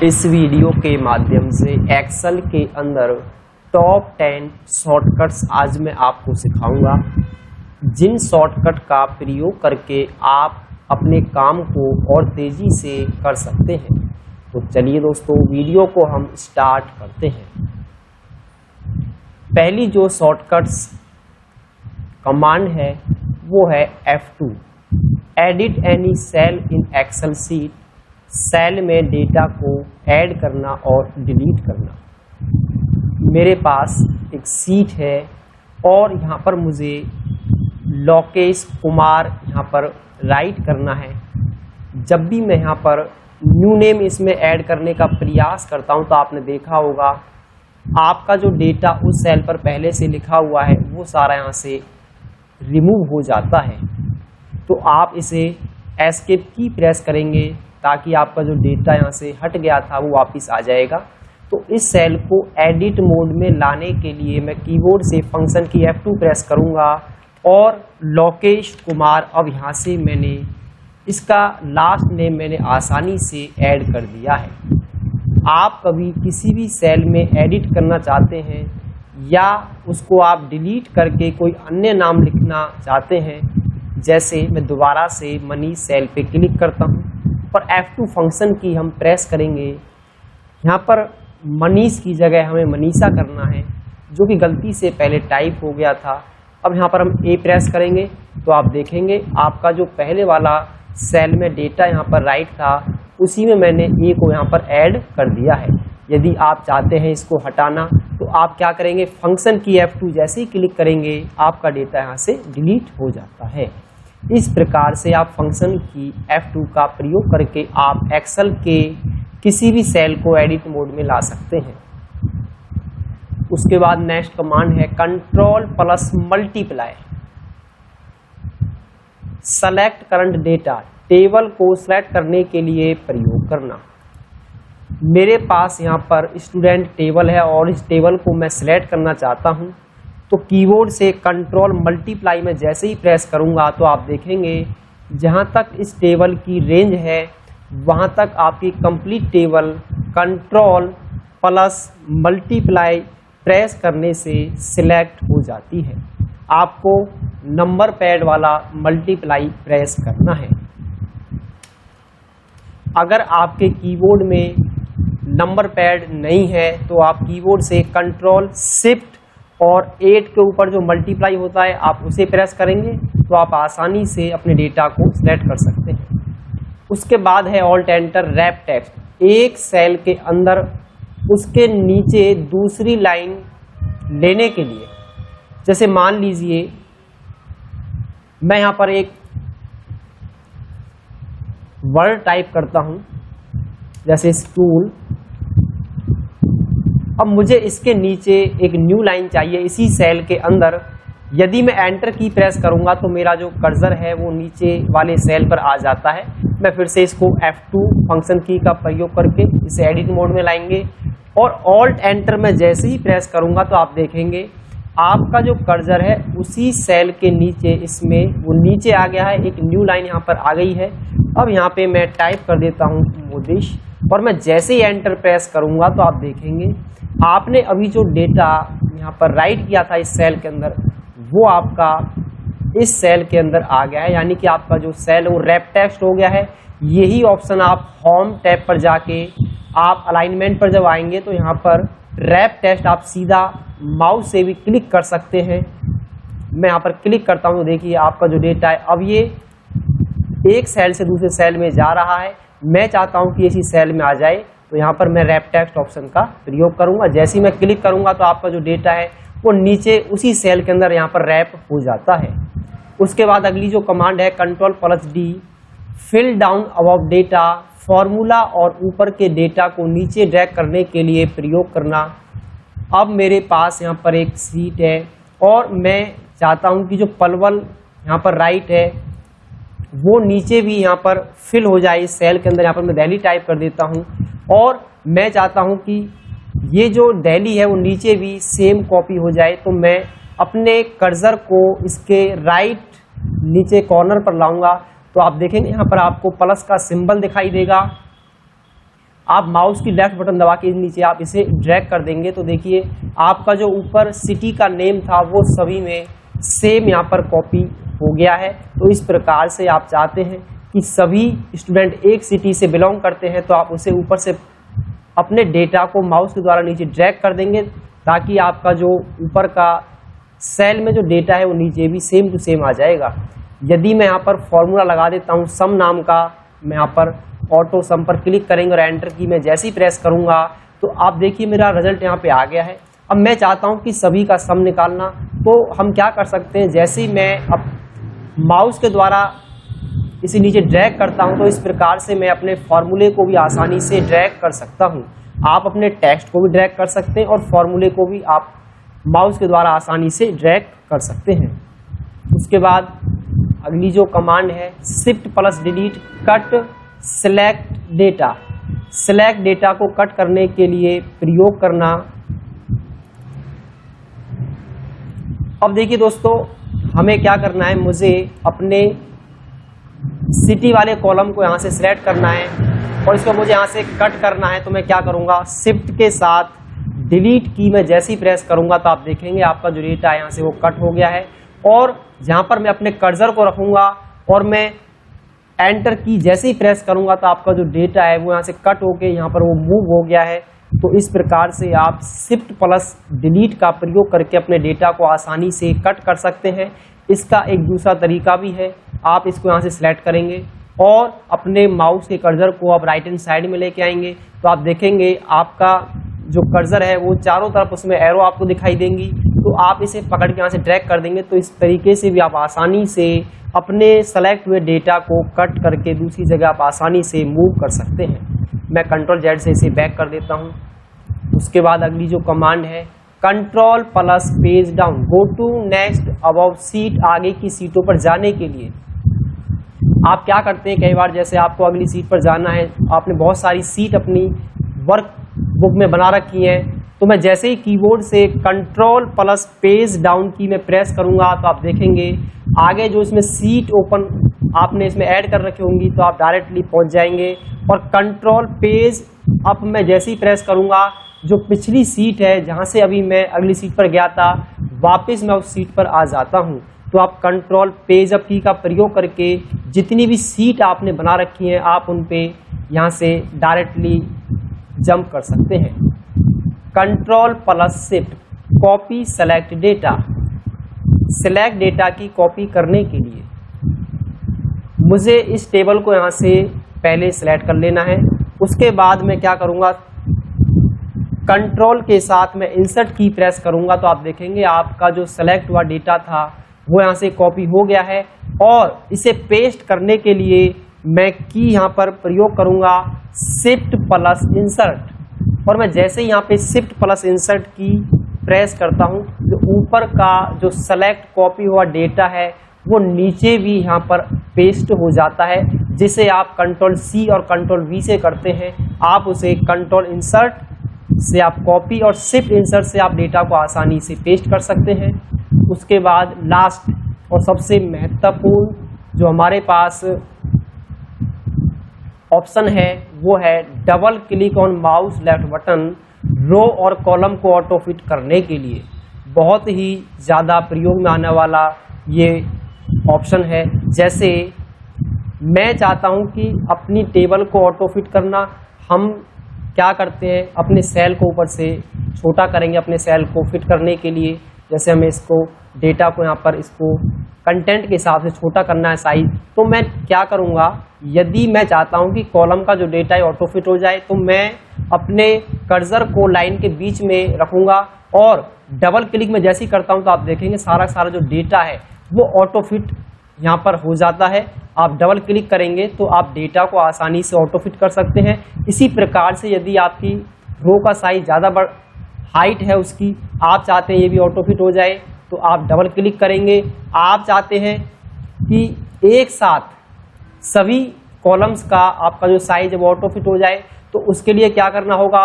इस वीडियो के माध्यम से एक्सेल के अंदर टॉप 10 शॉर्टकट्स आज मैं आपको सिखाऊंगा, जिन शॉर्टकट का प्रयोग करके आप अपने काम को और तेज़ी से कर सकते हैं। तो चलिए दोस्तों, वीडियो को हम स्टार्ट करते हैं। पहली जो शॉर्टकट्स कमांड है वो है F2। Edit any cell in Excel sheet, cell में डेटा को ऐड करना और डिलीट करना। मेरे पास एक सीट है और यहाँ पर मुझे लोकेश कुमार यहाँ पर राइट करना है। जब भी मैं यहाँ पर न्यू नेम इसमें ऐड करने का प्रयास करता हूँ तो आपने देखा होगा आपका जो डेटा उस सेल पर पहले से लिखा हुआ है वो सारा यहाँ से रिमूव हो जाता है। तो आप इसे एस्केप की प्रेस करेंगे ताकि आपका जो डेटा यहाँ से हट गया था वो वापस आ जाएगा। तो इस सेल को एडिट मोड में लाने के लिए मैं कीबोर्ड से फंक्शन की F2 प्रेस करूँगा और लोकेश कुमार, अब यहाँ से मैंने इसका लास्ट नेम मैंने आसानी से ऐड कर दिया है। आप कभी किसी भी सेल में एडिट करना चाहते हैं या उसको आप डिलीट करके कोई अन्य नाम लिखना चाहते हैं, जैसे मैं दोबारा से मनीष सेल पे क्लिक करता हूं और F2 फंक्शन की हम प्रेस करेंगे। यहाँ पर मनीष की जगह हमें मनीषा करना है, जो कि गलती से पहले टाइप हो गया था। अब यहाँ पर हम A प्रेस करेंगे तो आप देखेंगे आपका जो पहले वाला सेल में डेटा यहाँ पर राइट था उसी में मैंने A को यहाँ पर ऐड कर दिया है। यदि आप चाहते हैं इसको हटाना तो आप क्या करेंगे, फंक्शन की F2 जैसे ही क्लिक करेंगे आपका डेटा यहाँ से डिलीट हो जाता है। इस प्रकार से आप फंक्शन की F2 का प्रयोग करके आप एक्सेल के किसी भी सेल को एडिट मोड में ला सकते हैं। उसके बाद नेक्स्ट कमांड है control plus multiply. Select current data, table को सेलेक्ट करने के लिए प्रयोग करना। मेरे पास यहाँ पर स्टूडेंट टेबल है और इस टेबल को मैं सिलेक्ट करना चाहता हूँ, तो कीबोर्ड से कंट्रोल मल्टीप्लाई में जैसे ही प्रेस करूँगा तो आप देखेंगे जहाँ तक इस टेबल की रेंज है वहाँ तक आपकी complete table control plus multiply press करने से सिलेक्ट हो जाती है। आपको नंबर पैड वाला मल्टीप्लाई प्रेस करना है। अगर आपके कीबोर्ड में नंबर पैड नहीं है तो आप कीबोर्ड से कंट्रोल शिफ्ट और 8 के ऊपर जो मल्टीप्लाई होता है आप उसे प्रेस करेंगे तो आप आसानी से अपने डेटा को सिलेक्ट कर सकते हैं। उसके बाद है ऑल्ट एंटर रैप टेक्स्ट। एक सेल के अंदर उसके नीचे दूसरी लाइन लेने के लिए, जैसे मान लीजिए मैं यहाँ पर एक वर्ड टाइप करता हूँ, जैसे स्टूल। अब मुझे इसके नीचे एक न्यू लाइन चाहिए इसी सेल के अंदर। यदि मैं एंटर की प्रेस करूंगा तो मेरा जो कर्सर है वो नीचे वाले सेल पर आ जाता है। मैं फिर से इसको F2 फंक्शन की का प्रयोग करके इसे एडिट मोड में लाएंगे और ऑल्ट एंटर में जैसे ही प्रेस करूंगा तो आप देखेंगे आपका जो कर्सर है उसी सेल के नीचे इसमें वो नीचे आ गया है, एक न्यू लाइन यहाँ पर आ गई है। अब यहाँ पे मैं टाइप कर देता हूँ मोदिश और मैं जैसे ही एंटर प्रेस करूंगा तो आप देखेंगे आपने अभी जो डेटा यहाँ पर राइट किया था इस सेल के अंदर वो आपका इस सेल के अंदर आ गया है, यानी कि आपका जो सेल है वो रैप टेक्स्ट हो गया है। यही ऑप्शन आप होम टैब पर जाके आप अलाइनमेंट पर जब आएंगे तो यहाँ पर रैप टेक्स्ट आप सीधा माउस से भी क्लिक कर सकते हैं। मैं यहाँ पर क्लिक करता हूँ तो देखिए आपका जो डेटा है अब ये एक सेल से दूसरे सेल में जा रहा है। मैं चाहता हूँ कि इसी सेल में आ जाए तो यहाँ पर मैं रैप टेक्स्ट ऑप्शन का प्रयोग करूँगा। जैसे ही मैं क्लिक करूँगा तो आपका जो डेटा है वो नीचे उसी सेल के अंदर यहाँ पर रैप हो जाता है। उसके बाद अगली जो कमांड है control plus D, fill down above data, formula और ऊपर के डेटा को नीचे ड्रैग करने के लिए प्रयोग करना। अब मेरे पास यहाँ पर एक सीट है और मैं चाहता हूँ कि जो पलवल यहाँ पर राइट है वो नीचे भी यहाँ पर फिल हो जाए इस सेल के अंदर। यहाँ पर मैं दिल्ली टाइप कर देता हूँ और मैं चाहता हूँ कि ये जो दिल्ली है वो नीचे भी सेम कॉपी हो जाए। तो मैं अपने कर्सर को इसके राइट नीचे कॉर्नर पर लाऊंगा तो आप देखेंगे यहाँ पर आपको प्लस का सिंबल दिखाई देगा आप माउस की लेफ्ट बटन दबा के नीचे आप इसे ड्रैग कर देंगे तो देखिए आपका जो ऊपर सिटी का नेम था वो सभी में सेम यहाँ पर कॉपी हो गया है। तो इस प्रकार से आप चाहते हैं कि सभी स्टूडेंट एक सिटी से बिलोंग करते हैं तो आप उसे ऊपर से अपने डेटा को माउस के द्वारा नीचे ड्रैग कर देंगे ताकि आपका जो ऊपर का सेल में जो डेटा है वो नीचे भी सेम टू सेम आ जाएगा। यदि मैं यहाँ पर फॉर्मूला लगा देता हूँ सम नाम का, मैं यहाँ पर ऑटो सम पर क्लिक करेंगे और एंटर की मैं जैसे ही प्रेस करूँगा तो आप देखिए मेरा रिजल्ट यहाँ पे आ गया है। अब मैं चाहता हूँ कि सभी का सम निकालना, तो हम क्या कर सकते हैं, जैसे ही मैं अब माउस के द्वारा इसे नीचे ड्रैग करता हूं तो इस प्रकार से मैं अपने फॉर्मूले को भी आसानी से ड्रैग कर सकता हूं। आप अपने टेक्स्ट को भी ड्रैग कर सकते हैं और फॉर्मूले को भी आप माउस के द्वारा आसानी से ड्रैग कर सकते हैं। उसके बाद अगली जो कमांड है shift plus delete cut select data. Select data को कट करने के लिए प्रयोग करना। अब देखिए दोस्तों हमें क्या करना है, मुझे अपने सिटी वाले कॉलम को यहाँ से सिलेक्ट करना है और इसको मुझे यहाँ से कट करना है। तो मैं क्या करूँगा, शिफ्ट के साथ डिलीट की मैं जैसे ही प्रेस करूँगा तो आप देखेंगे आपका जो डेटा है यहाँ से वो कट हो गया है। और जहाँ पर मैं अपने कर्सर को रखूँगा और मैं एंटर की जैसे ही प्रेस करूँगा तो आपका जो डेटा है वो यहाँ से कट होके यहाँ पर वो मूव हो गया है। तो इस प्रकार से आप शिफ्ट प्लस डिलीट का प्रयोग करके अपने डेटा को आसानी से कट कर सकते हैं। इसका एक दूसरा तरीका भी है, आप इसको यहाँ से सिलेक्ट करेंगे और अपने माउस के कर्सर को आप राइट हैंड साइड में लेके आएंगे तो आप देखेंगे आपका जो कर्सर है वो चारों तरफ उसमें एरो आपको दिखाई देंगी। तो आप इसे पकड़ के यहाँ से ड्रैग कर देंगे तो इस तरीके से भी आप आसानी से अपने सेलेक्ट हुए डेटा को कट करके दूसरी जगह आप आसानी से मूव कर सकते हैं। मैं कंट्रोल जेड से इसे बैक कर देता हूँ। उसके बाद अगली जो कमांड है control plus page down, go to next above sheet, आगे की सीटों पर जाने के लिए आप क्या करते हैं, कई बार जैसे आपको अगली सीट पर जाना है, आपने बहुत सारी सीट अपनी वर्क बुक में बना रखी हैं, तो मैं जैसे ही कीबोर्ड से कंट्रोल प्लस पेज डाउन की मैं प्रेस करूंगा तो आप देखेंगे आगे जो इसमें सीट ओपन आपने इसमें ऐड कर रखी होंगी तो आप डायरेक्टली पहुंच जाएंगे। और कंट्रोल पेज अप मैं जैसे ही प्रेस करूंगा जो पिछली सीट है जहां से अभी मैं अगली सीट पर गया था वापस मैं उस सीट पर आ जाता हूं। तो आप कंट्रोल पेज अप की का प्रयोग करके जितनी भी सीट आपने बना रखी हैं आप उन पे यहां से डायरेक्टली जंप कर सकते हैं। Control plus shift copy select data, select data की कॉपी करने के लिए मुझे इस टेबल को यहां से पहले सेलेक्ट कर लेना है। उसके बाद मैं क्या करूंगा, कंट्रोल के साथ मैं इंसर्ट की प्रेस करूंगा तो आप देखेंगे आपका जो सेलेक्ट हुआ डेटा था वो यहाँ से कॉपी हो गया है। और इसे पेस्ट करने के लिए मैं की यहाँ पर प्रयोग करूंगा शिफ्ट प्लस इंसर्ट, और मैं जैसे ही यहाँ पे शिफ्ट प्लस इंसर्ट की प्रेस करता हूँ जो ऊपर का जो सेलेक्ट कॉपी हुआ डेटा है वो नीचे भी यहाँ पर पेस्ट हो जाता है। जिसे आप कंट्रोल सी और कंट्रोल वी से करते हैं, आप उसे कंट्रोल इंसर्ट से आप कॉपी और शिफ्ट इंसर्ट से आप डेटा को आसानी से पेस्ट कर सकते हैं। उसके बाद लास्ट और सबसे महत्वपूर्ण जो हमारे पास ऑप्शन है वो है double click on mouse left button row और कॉलम को ऑटो फिट करने के लिए। बहुत ही ज़्यादा प्रयोग में आने वाला ये ऑप्शन है। जैसे मैं चाहता हूँ कि अपनी टेबल को ऑटो फिट करना, हम क्या करते हैं अपने सेल को ऊपर से छोटा करेंगे अपने सेल को फिट करने के लिए। जैसे हमें इसको डेटा को यहाँ पर इसको कंटेंट के हिसाब से छोटा करना है साइज, तो मैं क्या करूँगा, यदि मैं चाहता हूँ कि कॉलम का जो डेटा है ऑटो फिट हो जाए तो मैं अपने कर्सर को लाइन के बीच में रखूँगा और डबल क्लिक में जैसे ही करता हूँ तो आप देखेंगे सारा जो डेटा है वो ऑटो फिट यहाँ पर हो जाता है। आप डबल क्लिक करेंगे तो आप डेटा को आसानी से ऑटो फिट कर सकते हैं। इसी प्रकार से यदि आपकी रो का साइज ज़्यादा हाइट है उसकी, आप चाहते हैं ये भी ऑटो फिट हो जाए तो आप डबल क्लिक करेंगे। आप चाहते हैं कि एक साथ सभी कॉलम्स का आपका जो साइज है वो ऑटो फिट हो जाए तो उसके लिए क्या करना होगा,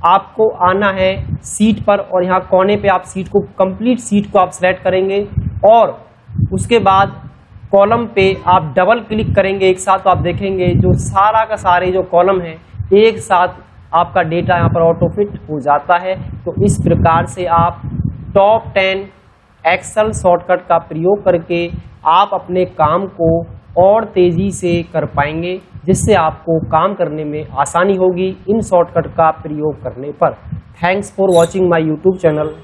आपको आना है सीट पर और यहाँ कोने पे आप सीट को कंप्लीट सीट को आप सेलेक्ट करेंगे और उसके बाद कॉलम पे आप डबल क्लिक करेंगे एक साथ तो आप देखेंगे जो सारा का सारे जो कॉलम है एक साथ आपका डेटा यहाँ पर ऑटो फिट हो जाता है। तो इस प्रकार से आप टॉप 10 एक्सेल शॉर्टकट का प्रयोग करके आप अपने काम को और तेज़ी से कर पाएंगे, जिससे आपको काम करने में आसानी होगी इन शॉर्टकट का प्रयोग करने पर। Thanks for watching my YouTube channel.